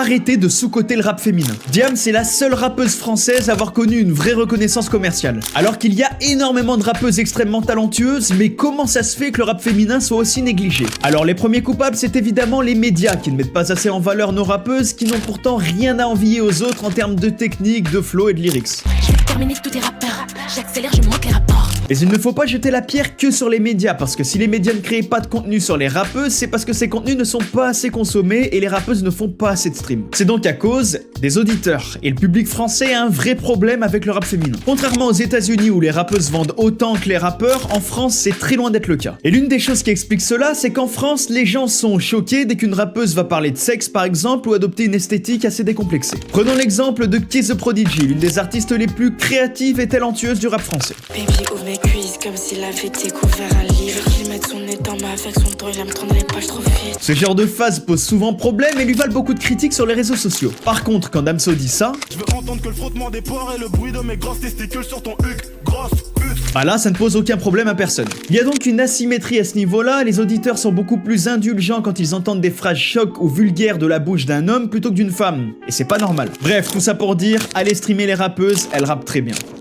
arrêter de sous-coter le rap féminin. Diams est la seule rappeuse française à avoir connu une vraie reconnaissance commerciale. Alors qu'il y a énormément de rappeuses extrêmement talentueuses, mais comment ça se fait que le rap féminin soit aussi négligé? Alors les premiers coupables, c'est évidemment les médias qui ne mettent pas assez en valeur nos rappeuses qui n'ont pourtant rien à envier aux autres en termes de technique, de flow et de lyrics. Je vais terminer tous tes rappeurs, j'accélère, je monte les rapports. Mais il ne faut pas jeter la pierre que sur les médias, parce que si les médias ne créent pas de contenu sur les rappeuses, c'est parce que ces contenus ne sont pas assez consommés et les rappeuses ne font pas assez de streams. C'est donc à cause des auditeurs, et le public français a un vrai problème avec le rap féminin. Contrairement aux États-Unis où les rappeuses vendent autant que les rappeurs, en France c'est très loin d'être le cas. Et l'une des choses qui explique cela, c'est qu'en France, les gens sont choqués dès qu'une rappeuse va parler de sexe par exemple ou adopter une esthétique assez décomplexée. Prenons l'exemple de Kiss the Prodigy, l'une des artistes les plus créatives et talentueuses du rap français. Baby ouvre mes cuisses comme s'il avait découvert un livre. Qu'il mette son nez dans ma avec son temps, il aime tourner les pages trop vite. Ce genre de phase pose souvent problème et lui valent beaucoup de critiques sur les réseaux sociaux. Par contre, quand Damso dit ça, je veux entendre que le frottement des pores et le bruit de mes grosses testicules sur ton huc, grosse huc. bah là, ça ne pose aucun problème à personne. Il y a donc une asymétrie à ce niveau-là, les auditeurs sont beaucoup plus indulgents quand ils entendent des phrases chocs ou vulgaires de la bouche d'un homme plutôt que d'une femme. Et c'est pas normal. Bref, tout ça pour dire, allez streamer les rappeuses, elles rappent très bien.